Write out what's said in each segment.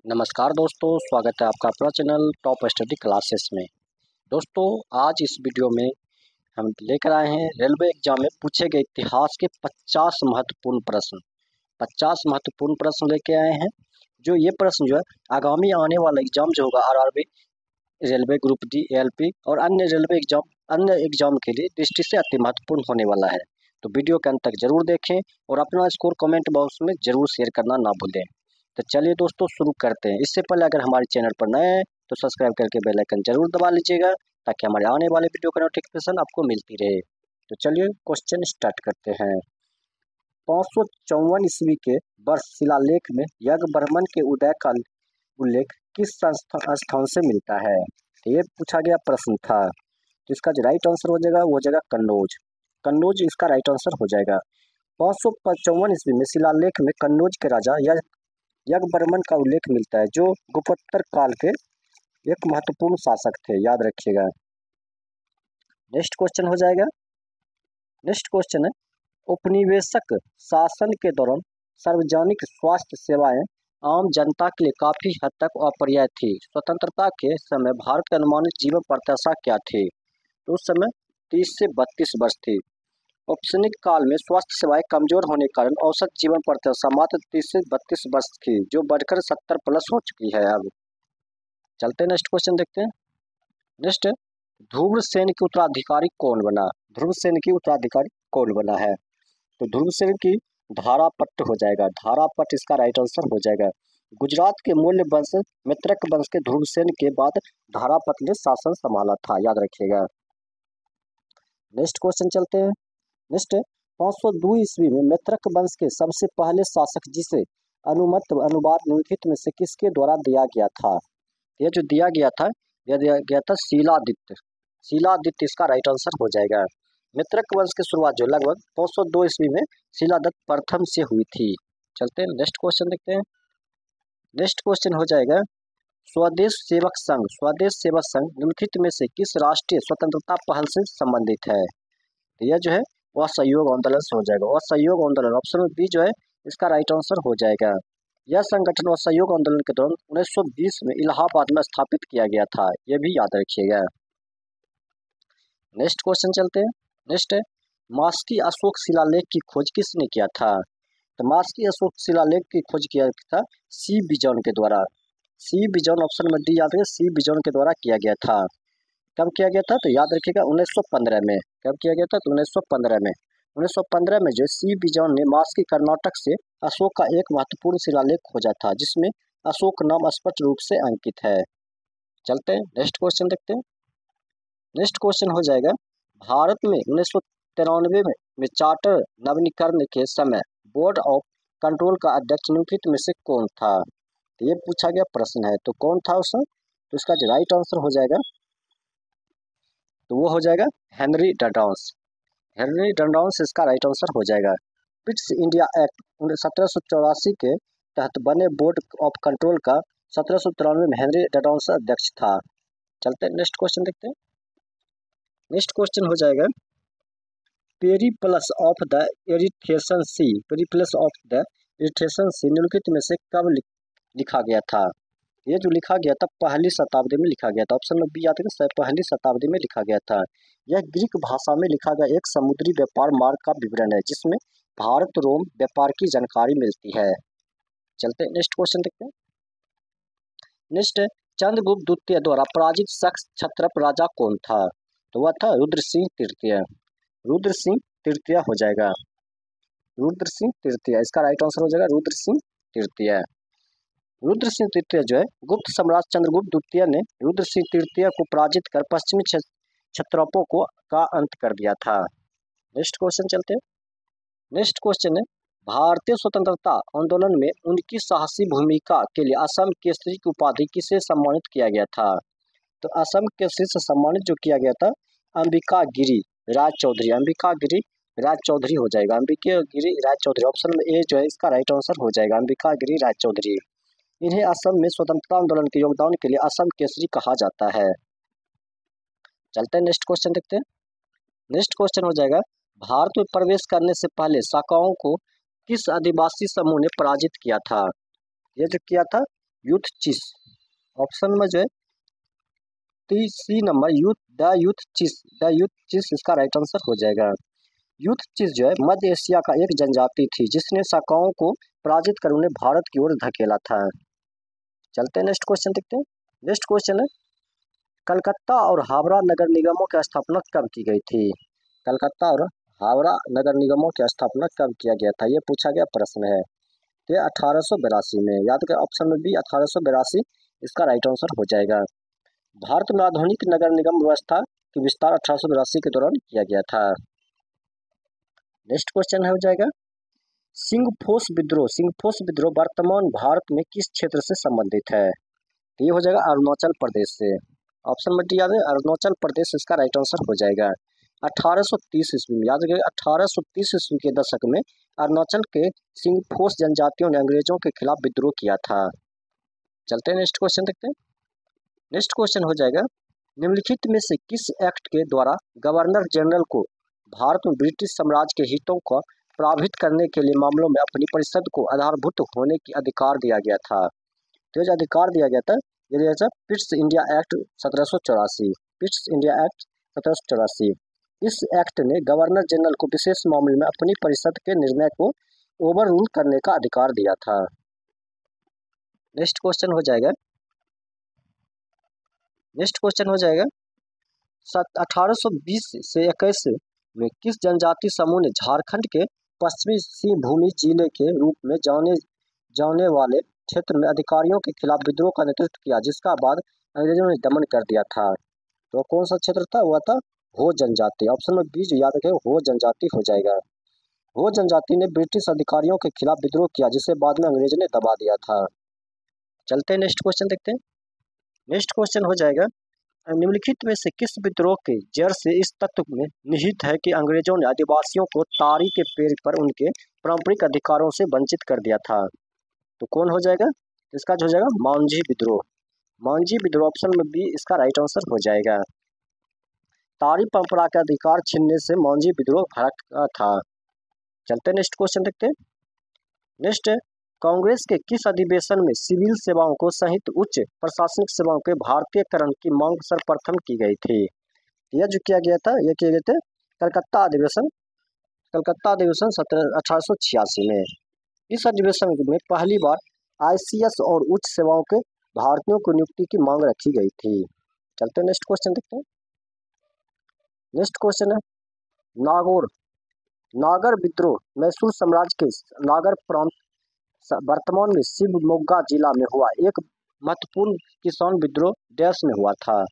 नमस्कार दोस्तों, स्वागत है आपका अपना चैनल टॉप स्टडी क्लासेस में। दोस्तों, आज इस वीडियो में हम लेकर आए हैं रेलवे एग्जाम में पूछे गए इतिहास के 50 महत्वपूर्ण प्रश्न। 50 महत्वपूर्ण प्रश्न लेके आए हैं। जो ये प्रश्न जो है आगामी आने वाला एग्जाम जो होगा RRB, railway group D, ALP और अन्य एग्जाम के लिए दृष्टि से अति महत्वपूर्ण होने वाला है। तो वीडियो के अंत तक जरूर देखें और अपना स्कोर कमेंट बॉक्स में जरूर शेयर करना ना भूलें। तो चलिए दोस्तों शुरू करते हैं। इससे पहले अगर हमारे चैनल पर नए हैं तो सब्सक्राइब करके बेल आइकन जरूर दबा लीजिएगा ताकि हमारे आने वाले वीडियो का नोटिफिकेशन आपको मिलती रहे। तो चलिए क्वेश्चन स्टार्ट करते हैं। 554 ईस्वी के वर्ष शिलालेख में यज्ञवर्मन के उदय का उल्लेख किस स्थान से मिलता है? तो ये पूछा गया प्रश्न था। तो इसका जो राइट आंसर हो जाएगा वो हो जाएगा कन्नौज। कन्नौज इसका राइट आंसर हो जाएगा। 555 ईस्वी में शिलालेख में कन्नौज के राजा यज्ञवर्मन का उल्लेख मिलता है, जो गुप्तोत्तर काल के एक महत्वपूर्ण शासक थे, याद रखिएगा। नेक्स्ट क्वेश्चन हो जाएगा। नेक्स्ट क्वेश्चन है, औपनिवेशिक शासन के दौरान सार्वजनिक स्वास्थ्य सेवाएं आम जनता के लिए काफी हद तक अपर्याप्त थी। स्वतंत्रता के समय भारत की अनुमानित जीवन प्रत्याशा क्या थी? तो उस समय 30 से 32 वर्ष थी। औपनिवेशिक काल में स्वास्थ्य सेवाएं कमजोर होने के कारण औसत जीवन प्रत्याशा मात्र 30 से 32 वर्ष की, जो बढ़कर 70 प्लस हो चुकी है अब। चलते नेक्स्ट क्वेश्चन देखते हैं। नेक्स्ट, ध्रुवसेन के उत्तराधिकारी कौन बना? ध्रुवसेन की उत्तराधिकारी कौन बना है? तो ध्रुवसेन की धारापट्ट हो जाएगा। धारापट्ट इसका राइट आंसर हो जाएगा। गुजरात के मौर्य वंश मित्रक वंश के ध्रुवसेन के बाद धारापट्ट ने शासन संभाला था, याद रखिएगा। नेक्स्ट क्वेश्चन चलते हैं। नेक्स्ट, 502 ईस्वी में मैत्रक वंश के सबसे पहले शासक जिसे अनुमत अनुवाद निम्नलिखित में से किसके द्वारा दिया गया था? यह जो दिया गया था शीलादित्य। शीलादित्य इसका राइट आंसर हो जाएगा। मैत्रक वंश की शुरुआत जो लगभग 502 ईस्वी में शीलादित्य प्रथम से हुई थी। चलते हैं नेक्स्ट क्वेश्चन देखते हैं। नेक्स्ट क्वेश्चन हो जाएगा, स्वदेश सेवक संघ निम्नलिखित में से किस राष्ट्रीय स्वतंत्रता पहल से संबंधित है? तो यह जो है वह सहयोग आंदोलन से हो जाएगा। और सहयोग आंदोलन ऑप्शन बी जो है इसका राइट आंसर हो जाएगा। यह संगठन और सहयोग आंदोलन के दौरान 1920 में इलाहाबाद में स्थापित किया गया था, यह भी याद रखिएगा। नेक्स्ट क्वेश्चन चलते हैं। नेक्स्ट है, मास्की अशोक शिलालेख की खोज किसने किया था? तो मास्की अशोक शिलालेख की खोज किया था सी बिजॉन के द्वारा। सी बिजॉन ऑप्शन में डी याद है, सी बिजॉन के द्वारा किया गया था। कब किया गया था? तो याद रखिएगा 1915 में। कब किया गया था? तो 1915 में। 1915 में जो सी बिजॉन ने मास्की कर्नाटक से अशोक का एक महत्वपूर्ण शिलालेख खोजा था, जिसमें अशोक नाम स्पष्ट रूप से अंकित है। चलते हैं नेक्स्ट क्वेश्चन देखते हैं। नेक्स्ट क्वेश्चन हो जाएगा, भारत में 1993 में चार्टर नवीनीकरण के समय बोर्ड ऑफ कंट्रोल का अध्यक्ष निम्नलिखित में से कौन था? तो ये पूछा गया प्रश्न है। तो कौन था उसमें? तो इसका जो राइट आंसर हो जाएगा तो वो हो जाएगा हेनरी डंडाउस। हेनरी डंडाउस इसका राइट आंसर हो जाएगा। पिट्स इंडिया एक्ट 1784 के तहत बने बोर्ड ऑफ कंट्रोल का 1793 में हेनरी डंडाउस अध्यक्ष था। चलते हैं नेक्स्ट क्वेश्चन देखते हैं। नेक्स्ट क्वेश्चन हो जाएगा, पेरिप्लस ऑफ द एरिथ्रेशियन सी निम्नलिखित में से कब लिखा गया था? ये जो लिखा गया था पहली शताब्दी में लिखा गया था। ऑप्शन में बी आता है, पहली शताब्दी में लिखा गया था। यह ग्रीक भाषा में लिखा गया एक समुद्री व्यापार मार्ग का विवरण है, जिसमें भारत रोम व्यापार की जानकारी मिलती है। चलते नेक्स्ट क्वेश्चन देखते हैं। नेक्स्ट, चंद्रगुप्त द्वितीय द्वारा पराजित शख्स क्षत्रप राजा कौन था? तो वह था रुद्र सिंह तृतीय। रुद्र सिंह तृतीय हो जाएगा। रुद्र सिंह तृतीय इसका राइट आंसर हो जाएगा, रुद्र सिंह तृतीय। रुद्र सिंह तृतीय जो है गुप्त सम्राट चंद्रगुप्त द्वितीय ने रुद्र सिंह तृतीय को पराजित कर पश्चिमी क्षत्रपों का अंत कर दिया था। नेक्स्ट क्वेश्चन चलते हैं। नेक्स्ट क्वेश्चन है, भारतीय स्वतंत्रता आंदोलन में उनकी साहसी भूमिका के लिए असम केसरी की उपाधि किसे सम्मानित किया गया था? तो असम केसरी से सम्मानित जो किया गया था अंबिका गिरी राज चौधरी। अंबिका गिरी राज चौधरी हो जाएगा। अंबिका गिरी राज चौधरी ऑप्शन में ए जो है इसका राइट आंसर हो जाएगा, अंबिका गिरी राज चौधरी। इन्हें असम में स्वतंत्रता आंदोलन के योगदान के लिए असम केसरी कहा जाता है। चलते हैं नेक्स्ट क्वेश्चन देखते हैं। नेक्स्ट क्वेश्चन हो जाएगा, भारत में प्रवेश करने से पहले शाकाओं को किस आदिवासी समूह ने पराजित किया था? ये जो किया था यूथ चीस। ऑप्शन में जो है सी नंबर यूथ चीस इसका राइट आंसर हो जाएगा। यूथ चीस जो है मध्य एशिया का एक जनजाति थी जिसने शाकाओं को पराजित कर उन्हें भारत की ओर धकेला था। चलते हैं नेक्स्ट क्वेश्चन देखते हैं। नेक्स्ट क्वेश्चन है कलकत्ता और हावड़ा नगर निगमों की स्थापना कब की गई थी? कलकत्ता और हावड़ा नगर निगमों की स्थापना कब किया गया था, ये पूछा गया प्रश्न है। तो 1882 में, याद कर ऑप्शन में बी 1882 इसका राइट आंसर हो जाएगा। भारत में आधुनिक नगर निगम व्यवस्था की विस्तार 1882 के दौरान किया गया था। नेक्स्ट क्वेश्चन हो जाएगा सिंगफोस विद्रोह वर्तमान भारत में किस क्षेत्र से संबंधित है? तो ये हो जाएगा अरुणाचल प्रदेश से। ऑप्शन में डी याद है अरुणाचल प्रदेश इसका राइट आंसर हो जाएगा। 1830 ईस्वी में, याद रखिएगा 1830 ईस्वी के दशक में अरुणाचल के सिंगफोस जनजातियों ने अंग्रेजों के खिलाफ विद्रोह किया था। चलते हैं नेक्स्ट क्वेश्चन देखते हैं। नेक्स्ट क्वेश्चन हो जाएगा निम्नलिखित में से किस एक्ट के द्वारा गवर्नर जनरल को भारत में ब्रिटिश साम्राज्य के हितों को प्रभावित करने के लिए मामलों में अपनी परिषद को आधारभूत होने की अधिकार दिया गया था? तो जो अधिकार दिया गया था ये दिया था Pitt's India act 1784। Pitt's India act 1784। इस एक्ट ने गवर्नर जनरल को विशेष मामले में अपनी परिषद के निर्णय को ओवर रूल करने का अधिकार दिया था। नेक्स्ट क्वेश्चन हो जाएगा 1820 से 21 में किस जनजाति समूह ने झारखंड के पश्चिमी सिंहभूम जिले के रूप में जाने वाले क्षेत्र में अधिकारियों के खिलाफ विद्रोह का नेतृत्व किया, जिसका बाद अंग्रेजों ने दमन कर दिया था? तो कौन सा क्षेत्र था? वह था हो जनजाति। ऑप्शन में बी जो याद रखें हो जनजाति हो जाएगा। हो जनजाति ने ब्रिटिश अधिकारियों के खिलाफ विद्रोह किया जिसे बाद में अंग्रेजों ने दबा दिया था। चलते हैं नेक्स्ट क्वेश्चन देखते हैं। नेक्स्ट क्वेश्चन हो जाएगा निम्नलिखित में से किस विद्रोह के जड़ से इस तत्व में निहित है कि अंग्रेजों ने आदिवासियों को ताड़ी के पेड़ पर उनके पारंपरिक अधिकारों से वंचित कर दिया था? तो कौन हो जाएगा? इसका जो हो जाएगा मांझी विद्रोह। मांझी विद्रोह ऑप्शन में बी इसका राइट आंसर हो जाएगा। ताड़ी परंपरा के अधिकार छीनने से मांझी विद्रोह भड़का था। चलते नेक्स्ट क्वेश्चन देखते हैं। नेक्स्ट है कांग्रेस के किस अधिवेशन में सिविल सेवाओं को सहित उच्च प्रशासनिक सेवाओं के भारतीयकरण की मांग सर्वप्रथम की गई थी? यह जो किया गया था यह किए गए थे कलकत्ता अधिवेशन 1886 में। इस अधिवेशन में पहली बार आईसीएस और उच्च सेवाओं के भारतीयों को नियुक्ति की मांग रखी गई थी। चलते हैं नेक्स्ट क्वेश्चन देखते हैं। नेक्स्ट क्वेश्चन है नागर विद्रोह मैसूर साम्राज्य के नागर प्रांत वर्तमान में शिवमोगा जिला में हुआ एक महत्वपूर्ण किसान विद्रोह डैश में हुआ था?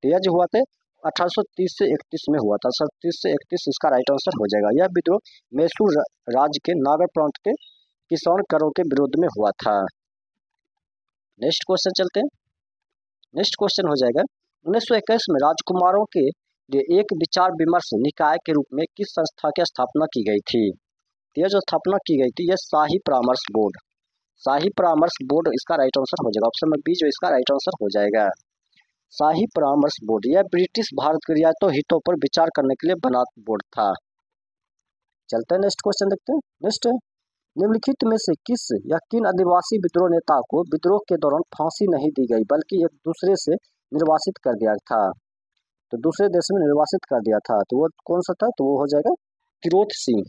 यह जो हुआ था 1830 से 31 में हुआ था। 30 से 31 इसका राइट आंसर हो जाएगा। यह विद्रोह मैसूर राज्य के नागर प्रांत के किसान करों के विरोध में हुआ था। नेक्स्ट क्वेश्चन चलते हैं। नेक्स्ट क्वेश्चन हो जाएगा 1921 में राजकुमारों के लिए एक विचार विमर्श निकाय के रूप में किस संस्था की स्थापना की गई थी? यह जो स्थापना की गई थी यह शाही परामर्श बोर्ड। शाही परामर्श बोर्ड इसका राइट आंसर हो जाएगा। ऑप्शन में बी जो इसका राइट आंसर हो जाएगा। शाही परामर्श बोर्ड यह ब्रिटिश भारत के रियायतों हितों पर विचार करने के लिए बना बोर्ड था। चलते हैं नेक्स्ट क्वेश्चन देखते हैं। नेक्स्ट निम्नलिखित में से किस या किन आदिवासी विद्रोह नेता को विद्रोह के दौरान फांसी नहीं दी गई बल्कि एक दूसरे से निर्वासित कर दिया था? तो दूसरे देश में निर्वासित कर दिया था, तो वो कौन सा था? तो वो हो जाएगा तिरोत सिंह।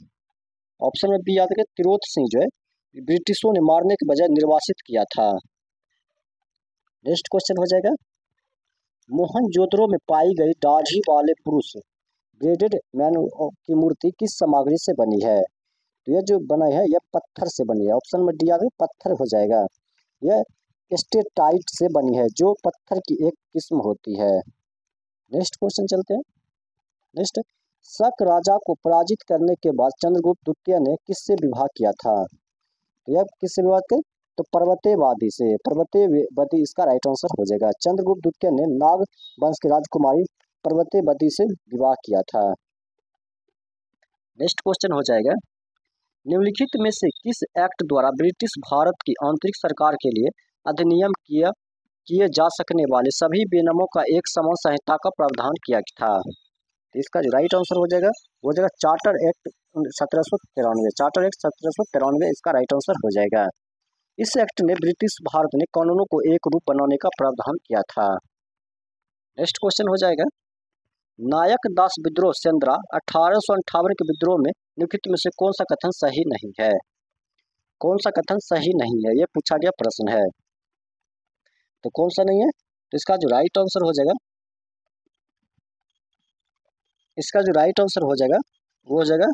ऑप्शन में बी याद रखें तिरोत सिंह जो है ब्रिटिशों ने मारने के बजाय निर्वासित किया था। नेक्स्ट क्वेश्चन हो जाएगा मोहनजोदड़ो में पाई गई दाढ़ी वाले पुरुष ब्रेडेड मैन की मूर्ति किस सामग्री से बनी है? तो यह जो बना है यह पत्थर से बनी है। ऑप्शन में डी याद है पत्थर हो जाएगा। यह स्टेटाइट से बनी है जो पत्थर की एक किस्म होती है। नेक्स्ट क्वेश्चन चलते हैं। नेक्स्ट शक राजा को पराजित करने के बाद चंद्रगुप्त द्वितीय ने किससे विवाह किया था? यह किससे विवाह किया? तो पर्वतेवादी से। पर्वतेवती इसका राइट आंसर हो जाएगा। चंद्रगुप्त द्वितीय ने नाग वंश की राजकुमारी पर्वतेवती से विवाह किया था। नेक्स्ट क्वेश्चन हो जाएगा निम्नलिखित में से किस एक्ट द्वारा ब्रिटिश भारत की आंतरिक सरकार के लिए अधिनियम किए जा सकने वाले सभी बेनामों का एक समान संहिता का प्रावधान किया था? तो इसका जो राइट आंसर हो जाएगा वो जाएगा चार्टर एक्ट 1793। चार्टर एक्ट 1793 इसका राइट आंसर हो जाएगा। इस एक्ट ने ब्रिटिश भारत ने कानूनों को एक रूप बनाने का प्रावधान किया था। नेक्स्ट क्वेश्चन हो जाएगा, नायक दास विद्रोह सेंद्रा 1858 के विद्रोह में निम्नलिखित में से कौन सा कथन सही नहीं है? कौन सा कथन सही नहीं है, ये पूछा गया प्रश्न है। तो कौन सा नहीं है? तो इसका जो राइट आंसर हो जाएगा, इसका जो राइट आंसर हो जाएगा वो हो जाएगा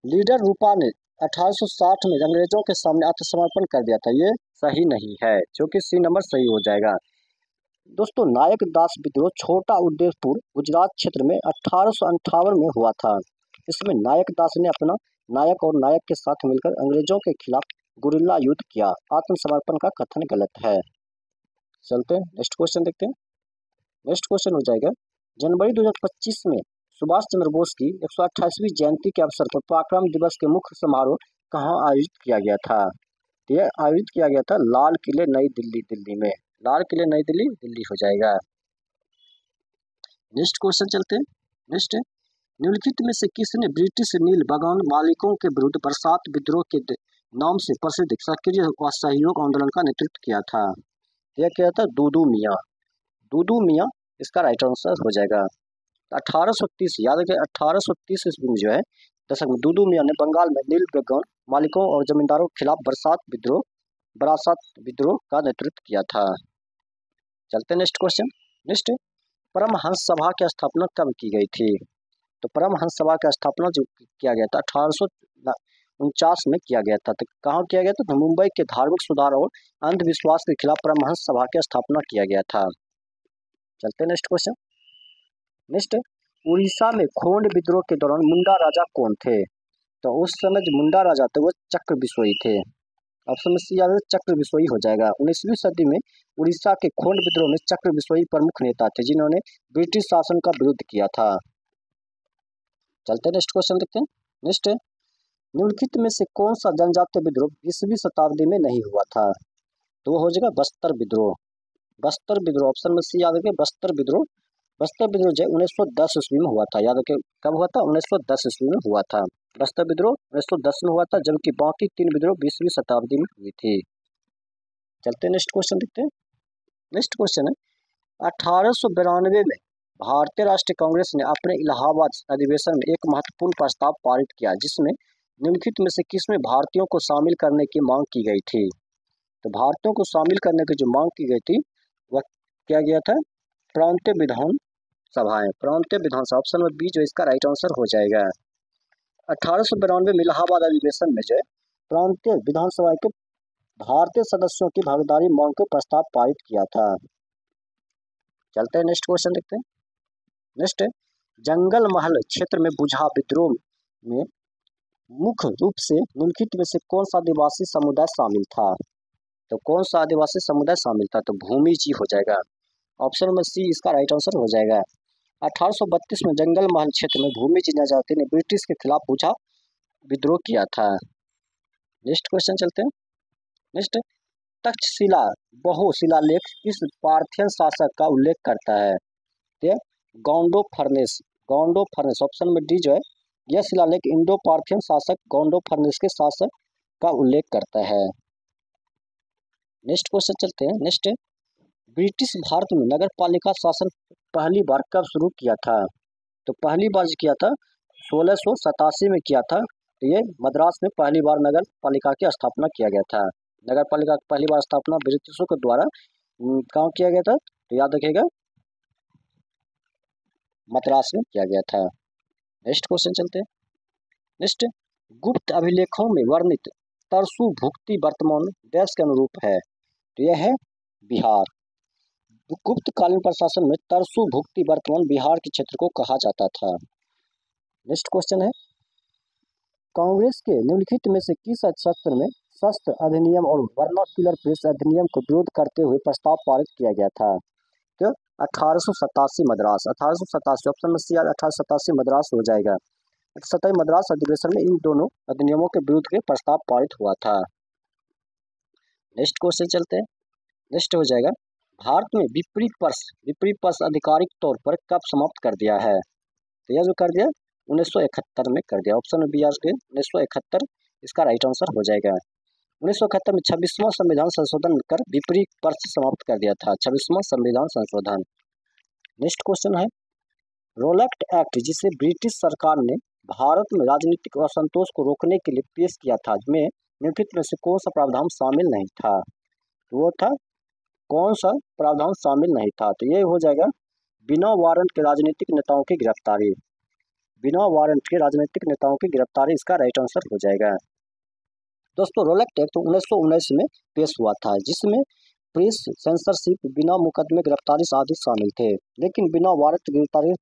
लीडर रूपा ने 1860 में अंग्रेजों के सामने आत्मसमर्पण कर दिया था, ये सही नहीं है, जो कि सी नंबर सही हो जाएगा। दोस्तों, नायक दास विद्रोह छोटा उदयपुर गुजरात क्षेत्र में 1858 में हुआ था। इसमें नायक दास ने अपना नायक और नायक के साथ मिलकर अंग्रेजों के खिलाफ गुरिल्ला युद्ध किया। आत्मसमर्पण का कथन गलत है। चलते हैं नेक्स्ट क्वेश्चन देखते हैं। नेक्स्ट क्वेश्चन हो जाएगा, जनवरी 2025 में सुभाष चंद्र बोस की 128वीं जयंती के अवसर पर पराक्रम दिवस के मुख्य समारोह कहाँ आयोजित किया गया था? यह आयोजित किया गया था लाल किले नई दिल्ली, दिल्ली में। लाल किले नई दिल्ली, दिल्ली हो जाएगा। नेक्स्ट क्वेश्चन चलते हैं। नेक्स्ट, निम्नलिखित में से किसने ब्रिटिश नील बागान मालिकों के विरुद्ध बरसात विद्रोह के नाम से प्रसिद्ध सक्रिय व सहयोग आंदोलन का नेतृत्व किया था? यह क्या था? दूदू मियाँ। दूदू मियाँ इसका राइट आंसर हो जाएगा। 1830 याद रखिए, 1830 ईस्वी में जो है दशक में दूदू मियाँ ने बंगाल में नील बागान मालिकों और जमींदारों के खिलाफ बरासात विद्रोह का नेतृत्व किया था। चलते नेक्स्ट क्वेश्चन। नेक्स्ट, परमहंस सभा की स्थापना कब की गई थी? तो परमहंस सभा की स्थापना जो किया गया था 1849 में किया गया था। तो कहाँ किया गया था? तो मुंबई के धार्मिक सुधार और अंधविश्वास के खिलाफ परमहंस सभा की स्थापना किया गया था। चलते नेक्स्ट क्वेश्चन। नेक्स्ट, उड़ीसा में खोंड विद्रोह के दौरान मुंडा राजा कौन थे? तो उस समय जो मुंडा राजा थे वो चक्र बिश्नोई थे। ऑप्शन में सी याद है, चक्र बिश्नोई हो जाएगा। 19वीं सदी में उड़ीसा के खोंड विद्रोह में चक्र बिश्नोई प्रमुख नेता थे, जिन्होंने ब्रिटिश शासन का विरोध किया था। चलते नेक्स्ट क्वेश्चन देखते हैं। नेक्स्ट, निम्नलिखित में से कौन सा जनजातीय विद्रोह 20वीं शताब्दी में नहीं हुआ था? तो वो हो जाएगा बस्तर विद्रोह। बस्तर विद्रोह ऑप्शन में सी याद रखिए, बस्तर विद्रोह। बस्तर विद्रोह जो 1910 ईस्वी में हुआ था। याद रखिए कब हुआ था? 1910 ईस्वी में हुआ था। बस्तर विद्रोह 1910 में हुआ था, जबकि बाकी 3 विद्रोह 20वीं शताब्दी में हुई थी। चलते नेक्स्ट क्वेश्चन देखते हैं। नेक्स्ट क्वेश्चन है, 1892 में भारतीय राष्ट्रीय कांग्रेस ने अपने इलाहाबाद अधिवेशन में एक महत्वपूर्ण प्रस्ताव पारित किया, जिसमें निम्नलिखित में से किसमें भारतीयों को शामिल करने की मांग की गई थी? तो भारतीयों को शामिल करने की जो मांग की गई थी वह क्या गया था? प्रांतीय विधान सभाएं, प्रांतीय विधानसभा। ऑप्शन में बी जो इसका राइट आंसर हो जाएगा। 1892 में इलाहाबाद अधिवेशन में जो है प्रांतीय विधानसभा के भारतीय सदस्यों की भागीदारी मांग के प्रस्ताव पारित किया था। चलते हैं नेक्स्ट क्वेश्चन देखते हैं। नेक्स्ट, जंगल महल क्षेत्र में बुझा विद्रोह में मुख्य रूप से निम्नलिखित में से कौन सा आदिवासी समुदाय शामिल था? तो कौन सा आदिवासी समुदाय शामिल था? तो भूमि जी हो जाएगा। ऑप्शन नंबर सी इसका राइट आंसर हो जाएगा। 1832 में जंगल महल क्षेत्र में भूमि जी जनजाति ने ब्रिटिश के खिलाफ बुझा विद्रोह किया था। नेक्स्ट क्वेश्चन चलते हैं। नेक्स्ट, तक्षशिला बहु शिलालेख किस पार्थियन शासक का उल्लेख करता है? तो गौंडो फर्नेस। गौंडो फर्नेस ऑप्शन में डी जो है यह शिलालेख इंडो पार्थियन शासक गौंडो फर्नेस के शासक का उल्लेख करता है। नेक्स्ट क्वेश्चन चलते हैं। नेक्स्ट, ब्रिटिश भारत में नगर पालिका शासन पहली बार कब शुरू किया था? तो पहली बार किया था 1687 में किया था। तो ये मद्रास में पहली बार नगर पालिका की स्थापना किया गया था। नगर पालिका की पहली बार स्थापना ब्रिटिशों के द्वारा कहाँ किया गया था? तो याद रखिएगा मद्रास में किया गया था। नेक्स्ट क्वेश्चन चलते हैं। नेक्स्ट, गुप्त अभिलेखों में वर्णित तरसु भुक्ति वर्तमान देश के अनुरूप है। तो यह है बिहार। गुप्त कालीन प्रशासन में तरसु भुक्ति वर्तमान बिहार के क्षेत्र को कहा जाता था। नेक्स्ट क्वेश्चन है, कांग्रेस के निम्नलिखित में से किस सत्र में शस्त्र अधिनियम और वर्नाक्युलर प्रेस अधिनियम को विरोध करते हुए प्रस्ताव पारित किया गया था? तो 1887 मद्रास। 1887 ऑप्शन में सी 1887 मद्रास हो जाएगा। 27 मद्रास अधिवेशन में इन दोनों अधिनियमों के विरुद्ध के प्रस्ताव पारित हुआ था। नेक्स्ट क्वेश्चन चलते हैं। नेक्स्ट हो जाएगा, भारत में विपरीत पर्स आधिकारिक तौर पर कब समाप्त कर दिया है? तो यह जो कर दिया 1971 में कर दिया। ऑप्शन बी आर के 1971 इसका राइट आंसर हो जाएगा। 1971 में 26वां संविधान संशोधन कर विपरीत पक्ष समाप्त कर दिया था। 26वां संविधान संशोधन। नेक्स्ट क्वेश्चन है, रोलैक्ट एक्ट जिसे ब्रिटिश सरकार ने भारत में राजनीतिक असंतोष को रोकने के लिए पेश किया था, में निम्नलिखित में से कौन सा प्रावधान शामिल नहीं था? वो था, कौन सा प्रावधान शामिल नहीं था? तो ये हो जाएगा बिना वारंट के राजनीतिक नेताओं की गिरफ्तारी। बिना वारंट के राजनीतिक नेताओं की गिरफ्तारी इसका राइट आंसर हो जाएगा। दोस्तों, रोलैक्ट एक्ट 1919 में पेश हुआ था, जिसमें प्रेस सेंसरशिप, बिना मुकदमे गिरफ्तारी आदि शामिल थे, लेकिन बिना वारंट गिरफ्तारी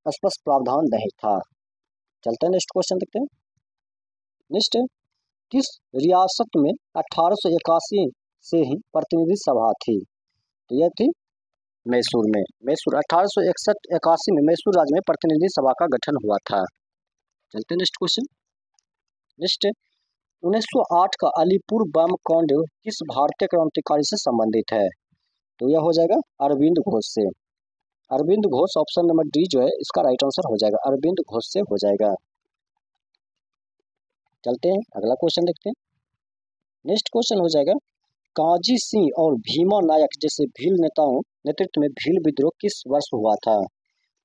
स्पष्ट प्रावधान नहीं था। चलते हैं नेक्स्ट क्वेश्चन देखते हैं। नेक्स्ट, किस रियासत में 1881 से ही प्रतिनिधि सभा थी? तो यह थी मैसूर में। मैसूर 1861-81 में मैसूर राज्य में प्रतिनिधि सभा का गठन हुआ था। चलते हैं नेक्स्ट क्वेश्चन। नेक्स्ट, 1908 का अलीपुर बम कांड किस भारतीय क्रांतिकारी से संबंधित है? तो यह हो जाएगा अरविंद घोष से। Arvind Ghosh, option number D जो है इसका राइट आंसर हो जाएगा, अरविंद घोष से हो जाएगा। चलते हैं अगला क्वेश्चन देखते हैं। नेक्स्ट क्वेश्चन हो जाएगा, काजी सिंह और भीमा नायक जैसे भील नेताओं नेतृत्व में भील विद्रोह किस वर्ष हुआ था?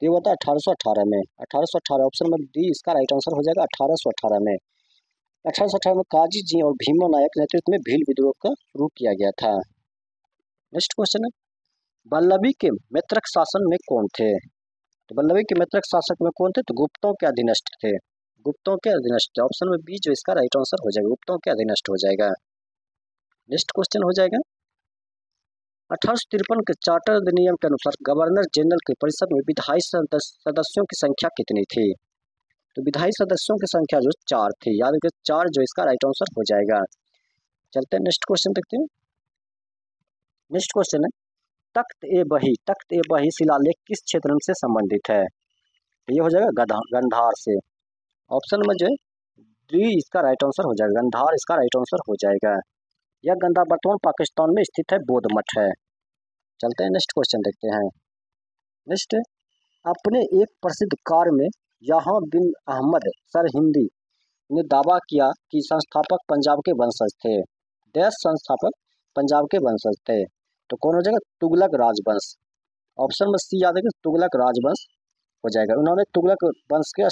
ये होता है 1818 में। 1818, ऑप्शन नंबर डी इसका राइट आंसर हो जाएगा, 1818 में। 1818 में काजी जी और भीमा नायक नेतृत्व में भील विद्रोह का शुरू किया गया था। नेक्स्ट क्वेश्चन है, वल्लभी के मैत्रक शासन में कौन थे? तो वल्लभी के मैत्रक शासक में कौन थे? तो गुप्तों के अधीनस्थ थे। गुप्तों के अधीनस्थ, ऑप्शन में बी जो इसका राइट आंसर हो जाएगा, गुप्तों के अधीनस्थ हो जाएगा। नेक्स्ट क्वेश्चन हो जाएगा, 1853 के चार्टर अधिनियम के अनुसार गवर्नर जनरल की परिषद में विधायी सदस्यों की संख्या कितनी थी? तो विधायी सदस्यों की संख्या जो 4 थी, याद रखिए 4 जो इसका राइट आंसर हो जाएगा। चलते हैं नेक्स्ट क्वेश्चन देखते हैं। नेक्स्ट क्वेश्चन है, तख्त ए बही शिलालेख किस क्षेत्र से संबंधित है? तो ये हो जाएगा गंधार से। ऑप्शन में जो है डी इसका राइट आंसर हो जाएगा, गंधार इसका राइट आंसर हो जाएगा। यह गंधार वर्तमान पाकिस्तान में स्थित है, बौद्ध मठ है। चलते हैं नेक्स्ट क्वेश्चन देखते हैं। नेक्स्ट, अपने एक प्रसिद्ध कार्य में यहाँ बिन अहमद सरहिंदी ने दावा किया कि संस्थापक पंजाब के वंशज थे। देश संस्थापक पंजाब के वंशज थे, तो कौन हो जाएगा? तुगलक राजवंश। ऑप्शन में सी याद है, तुगलक राजवंश हो जाएगा। उन्होंने तुगलक वंश के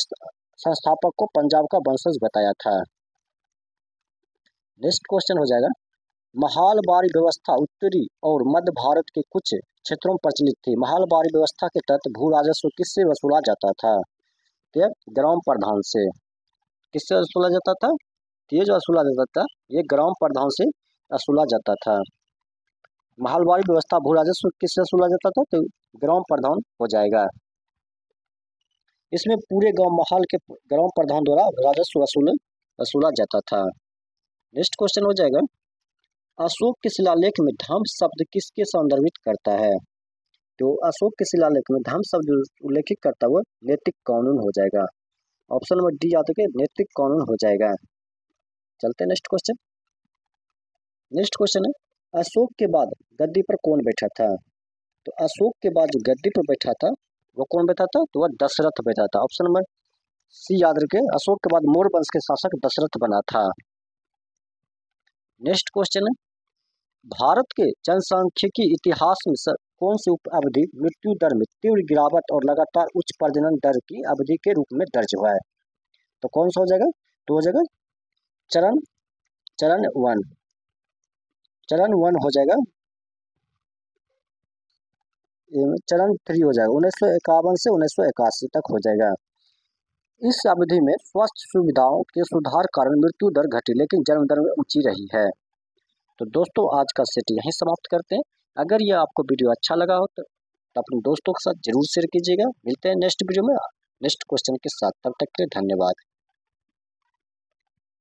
संस्थापक को पंजाब का वंशज बताया था। नेक्स्ट क्वेश्चन हो जाएगा, महालबारी व्यवस्था उत्तरी और मध्य भारत के कुछ क्षेत्रों में प्रचलित थी। महालबारी व्यवस्था के तहत भू राजस्व किससे वसूला जाता था? तो ग्राम प्रधान से। किससे वसूला जाता था? ये जो वसूला जाता था ये ग्राम प्रधान से वसूला जाता था। महालबारी व्यवस्था भू राजस्व किससे वसूला जाता था? तो ग्राम प्रधान हो जाएगा। इसमें पूरे गांव महाल के ग्राम प्रधान द्वारा राजस्व वसूला जाता था। नेक्स्ट क्वेश्चन हो जाएगा, अशोक के शिलालेख में धम्म शब्द किसके संदर्भित करता है? तो अशोक के शिलालेख में धम्म शब्द उल्लेखित करता हुआ नैतिक कानून हो जाएगा। ऑप्शन नंबर डी याद है, नैतिक कानून हो जाएगा। चलते हैं नेक्स्ट क्वेश्चन। नेक्स्ट क्वेश्चन है, अशोक के बाद गद्दी पर कौन बैठा था? तो अशोक के बाद जो गद्दी पर बैठा था वो कौन बैठा था? तो वह दशरथ बैठा था। ऑप्शन नंबर सी याद रखें, अशोक के बाद मौर्य वंश के शासक दशरथ बना था। नेक्स्ट क्वेश्चन है, भारत के जनसांख्यिकी इतिहास में कौन सी उप अवधि मृत्यु दर में तीव्र गिरावट और लगातार उच्च प्रजनन दर की अवधि के रूप में दर्ज हुआ है? तो कौन सा हो जाएगा? तो हो जाएगा चरण 1 हो जाएगा, चरण 3 हो जाएगा। 1951 से 1981 तक हो जाएगा। इस अवधि में स्वास्थ्य सुविधाओं के सुधार कारण मृत्यु दर घटी, लेकिन जन्म दर में ऊंची रही है। तो दोस्तों, आज का सेट यहीं समाप्त करते हैं। अगर यह आपको वीडियो अच्छा लगा हो तो अपने दोस्तों के साथ जरूर शेयर कीजिएगा। मिलते हैं नेक्स्ट वीडियो में नेक्स्ट क्वेश्चन के साथ। तब तक के लिए धन्यवाद।